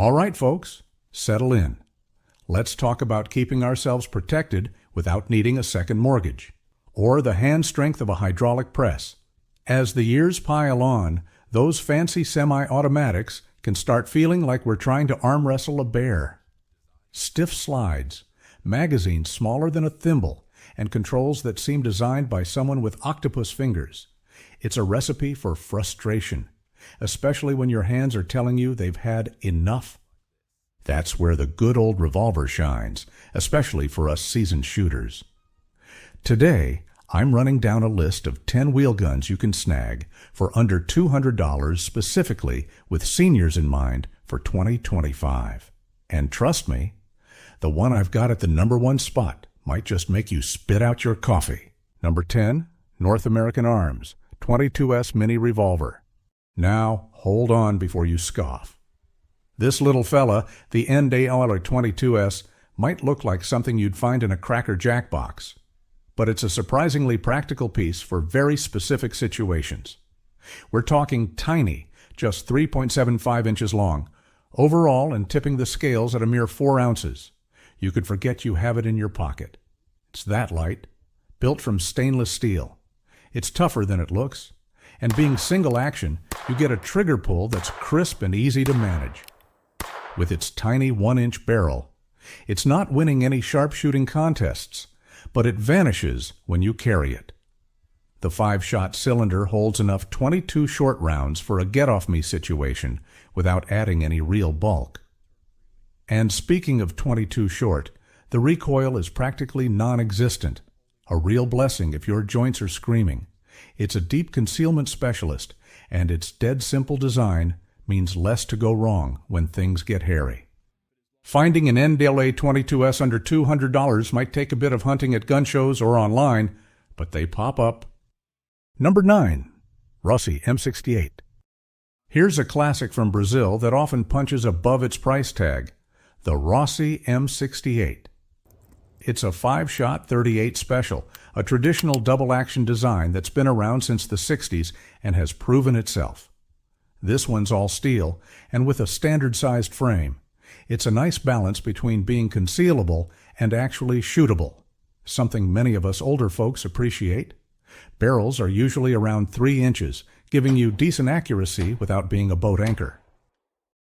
All right, folks, settle in. Let's talk about keeping ourselves protected without needing a second mortgage, or the hand strength of a hydraulic press. As the years pile on, those fancy semi-automatics can start feeling like we're trying to arm wrestle a bear. Stiff slides, magazines smaller than a thimble, and controls that seem designed by someone with octopus fingers. It's a recipe for frustration, especially when your hands are telling you they've had enough. That's where the good old revolver shines, especially for us seasoned shooters. Today, I'm running down a list of 10 wheel guns you can snag for under $200 specifically with seniors in mind for 2025. And trust me, the one I've got at the number one spot might just make you spit out your coffee. Number 10, North American Arms, 22S Mini Revolver. Now, hold on before you scoff. This little fella, the NDR 22S, might look like something you'd find in a Cracker Jack box, but it's a surprisingly practical piece for very specific situations. We're talking tiny, just 3.75 inches long, overall and tipping the scales at a mere 4 ounces. You could forget you have it in your pocket. It's that light, built from stainless steel. It's tougher than it looks, and being single action, you get a trigger pull that's crisp and easy to manage. With its tiny 1-inch barrel, it's not winning any sharpshooting contests, but it vanishes when you carry it. The 5-shot cylinder holds enough 22 short rounds for a get-off-me situation without adding any real bulk. And speaking of 22 short, the recoil is practically non-existent, a real blessing if your joints are screaming. It's a deep concealment specialist, and its dead simple design means less to go wrong when things get hairy. Finding an NDLA 22S under $200 might take a bit of hunting at gun shows or online, but they pop up. Number 9, Rossi M68. Here's a classic from Brazil that often punches above its price tag, the Rossi M68. It's a 5-shot 38 special, a traditional double-action design that's been around since the 60s and has proven itself. This one's all steel, and with a standard-sized frame. It's a nice balance between being concealable and actually shootable, something many of us older folks appreciate. Barrels are usually around 3 inches, giving you decent accuracy without being a boat anchor.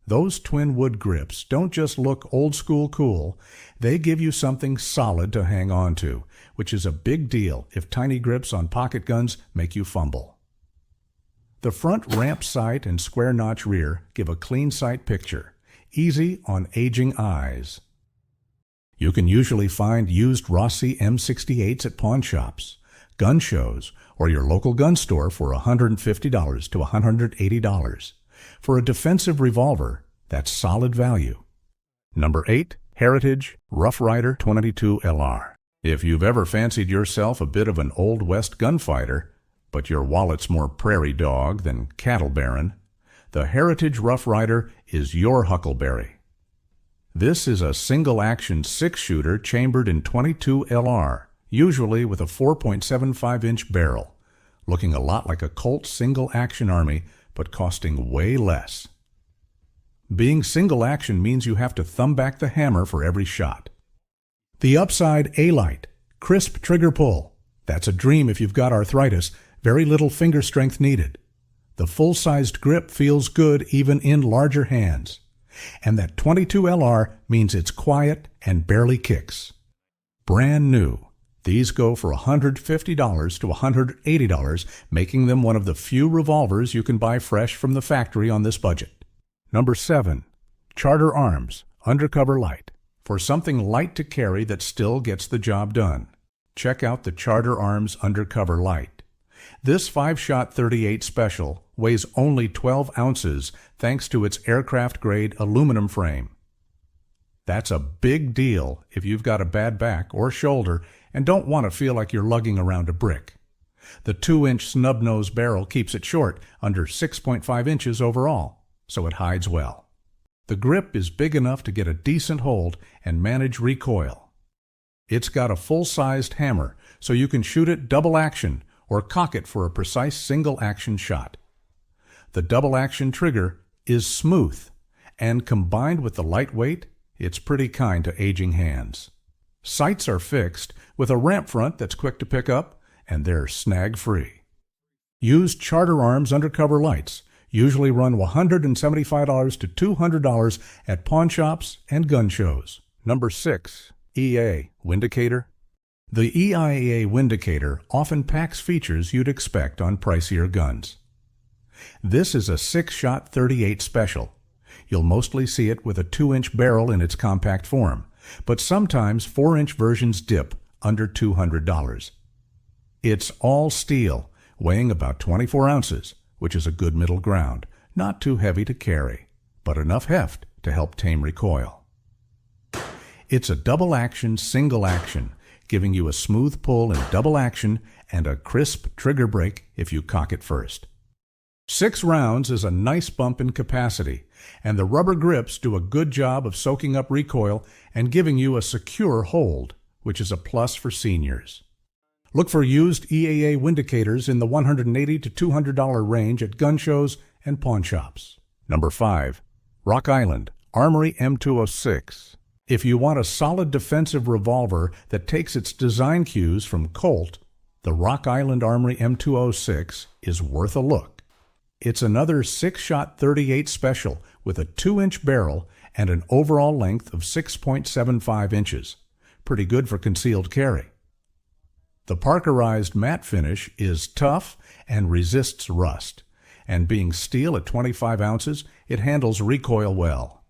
Those twin wood grips don't just look old-school cool, they give you something solid to hang on to, which is a big deal if tiny grips on pocket guns make you fumble. The front ramp sight and square notch rear give a clean sight picture, easy on aging eyes. You can usually find used Rossi M68s at pawn shops, gun shows, or your local gun store for $150 to $180. For a defensive revolver, that's solid value. Number 8, Heritage Rough Rider 22 LR. If you've ever fancied yourself a bit of an Old West gunfighter, but your wallet's more prairie dog than cattle baron, the Heritage Rough Rider is your huckleberry. This is a single-action 6-shooter chambered in 22 LR, usually with a 4.75-inch barrel, looking a lot like a Colt single-action army, but costing way less. Being single-action means you have to thumb back the hammer for every shot. The upside A-light, crisp trigger pull. That's a dream if you've got arthritis, very little finger strength needed. The full-sized grip feels good even in larger hands. And that 22 LR means it's quiet and barely kicks. Brand new. These go for $150 to $180, making them one of the few revolvers you can buy fresh from the factory on this budget. Number 7, Charter Arms Undercover Light. For something light to carry that still gets the job done, check out the Charter Arms Undercover Light. This 5-shot 38 special weighs only 12 ounces thanks to its aircraft-grade aluminum frame. That's a big deal if you've got a bad back or shoulder and don't want to feel like you're lugging around a brick. The 2-inch snub-nose barrel keeps it short, under 6.5 inches overall, so it hides well. The grip is big enough to get a decent hold and manage recoil. It's got a full-sized hammer, so you can shoot it double action or cock it for a precise single-action shot. The double-action trigger is smooth, and combined with the lightweight, it's pretty kind to aging hands. Sights are fixed with a ramp front that's quick to pick up, and they're snag-free. Used Charter Arms undercover lights usually run $175 to $200 at pawn shops and gun shows. Number 6. EA Windicator. The EIA Windicator often packs features you'd expect on pricier guns. This is a 6-shot 38 special. You'll mostly see it with a 2-inch barrel in its compact form, but sometimes 4-inch versions dip under $200. It's all steel, weighing about 24 ounces, which is a good middle ground, not too heavy to carry, but enough heft to help tame recoil. It's a double-action, single-action, giving you a smooth pull in double action and a crisp trigger break if you cock it first. 6 rounds is a nice bump in capacity, and the rubber grips do a good job of soaking up recoil and giving you a secure hold, which is a plus for seniors. Look for used EAA Windicators in the $180 to $200 range at gun shows and pawn shops. Number 5. Rock Island Armory M206. If you want a solid defensive revolver that takes its design cues from Colt, the Rock Island Armory M206 is worth a look. It's another 6-shot 38 special with a 2-inch barrel and an overall length of 6.75 inches. Pretty good for concealed carry. The parkerized matte finish is tough and resists rust, and being steel at 25 ounces, it handles recoil well.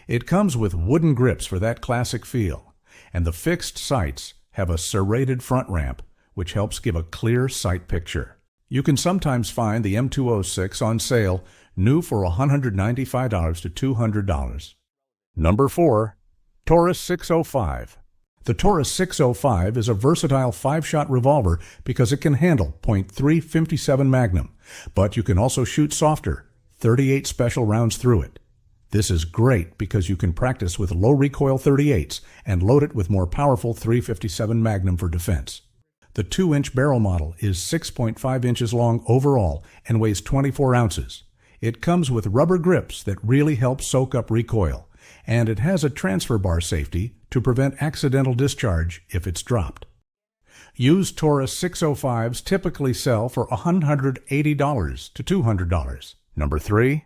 It comes with wooden grips for that classic feel, and the fixed sights have a serrated front ramp, which helps give a clear sight picture. You can sometimes find the M206 on sale, new for $195 to $200. Number 4. Taurus 605. The Taurus 605 is a versatile 5-shot revolver because it can handle .357 Magnum, but you can also shoot softer, 38 special rounds through it. This is great because you can practice with low recoil 38s and load it with more powerful .357 Magnum for defense. The 2-inch barrel model is 6.5 inches long overall and weighs 24 ounces. It comes with rubber grips that really help soak up recoil, and it has a transfer bar safety to prevent accidental discharge if it's dropped. Used Taurus 605s typically sell for $180 to $200. Number 3.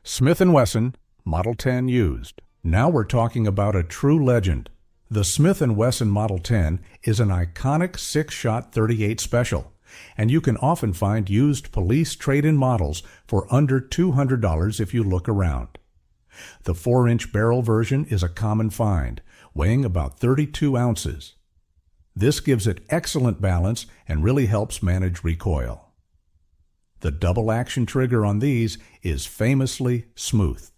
Smith & Wesson Model 10 used. Now we're talking about a true legend. The Smith & Wesson Model 10 is an iconic 6-shot 38 special, and you can often find used police trade-in models for under $200 if you look around. The 4-inch barrel version is a common find, weighing about 32 ounces. This gives it excellent balance and really helps manage recoil. The double-action trigger on these is famously smooth,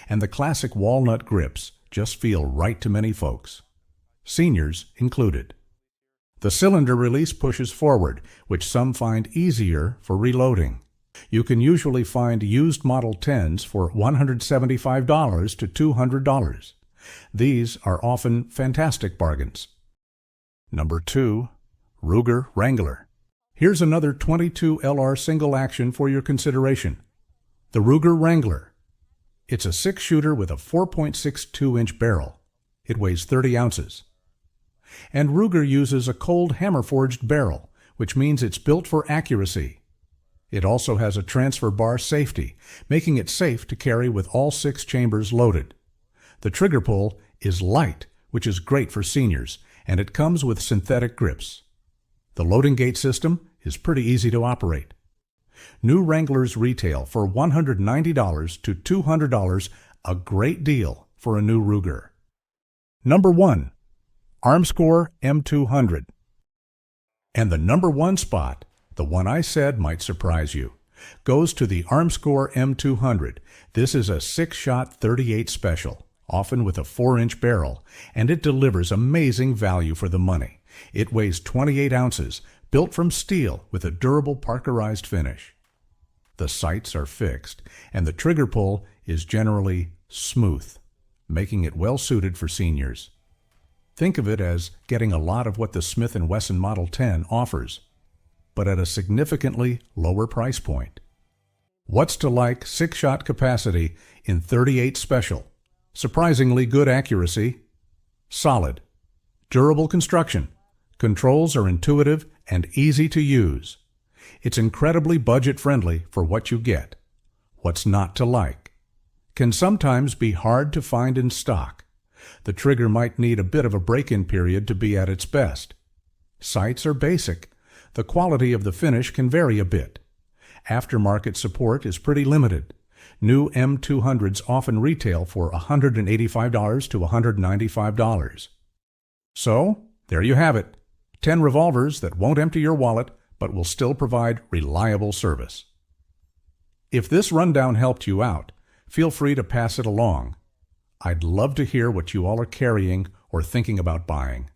and the classic walnut grips just feel right to many folks, seniors included. The cylinder release pushes forward, which some find easier for reloading. You can usually find used Model 10s for $175 to $200. These are often fantastic bargains. Number 2. Ruger Wrangler. Here's another .22 LR single action for your consideration. The Ruger Wrangler. It's a 6-shooter with a 4.62-inch barrel. It weighs 30 ounces. And Ruger uses a cold hammer-forged barrel, which means it's built for accuracy. It also has a transfer bar safety, making it safe to carry with all 6 chambers loaded. The trigger pull is light, which is great for seniors, and it comes with synthetic grips. The loading gate system is pretty easy to operate. New Wranglers retail for $190 to $200, a great deal for a new Ruger. Number 1. Armscore M200. And the number 1 spot, the one I said might surprise you, goes to the Armscore M200. This is a 6-shot 38 special, often with a 4-inch barrel, and it delivers amazing value for the money. It weighs 28 ounces, built from steel with a durable parkerized finish. The sights are fixed, and the trigger pull is generally smooth, making it well suited for seniors. Think of it as getting a lot of what the Smith & Wesson Model 10 offers, but at a significantly lower price point. What's to like 6-shot capacity in .38 Special? Surprisingly good accuracy. Solid. Durable construction. Controls are intuitive and easy to use. It's incredibly budget-friendly for what you get. What's not to like? Can sometimes be hard to find in stock. The trigger might need a bit of a break-in period to be at its best. Sights are basic. The quality of the finish can vary a bit. Aftermarket support is pretty limited. New M200s often retail for $185 to $195. So, there you have it. 10 revolvers that won't empty your wallet but will still provide reliable service. If this rundown helped you out, feel free to pass it along. I'd love to hear what you all are carrying or thinking about buying.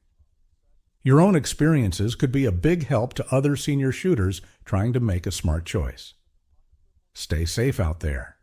Your own experiences could be a big help to other senior shooters trying to make a smart choice. Stay safe out there.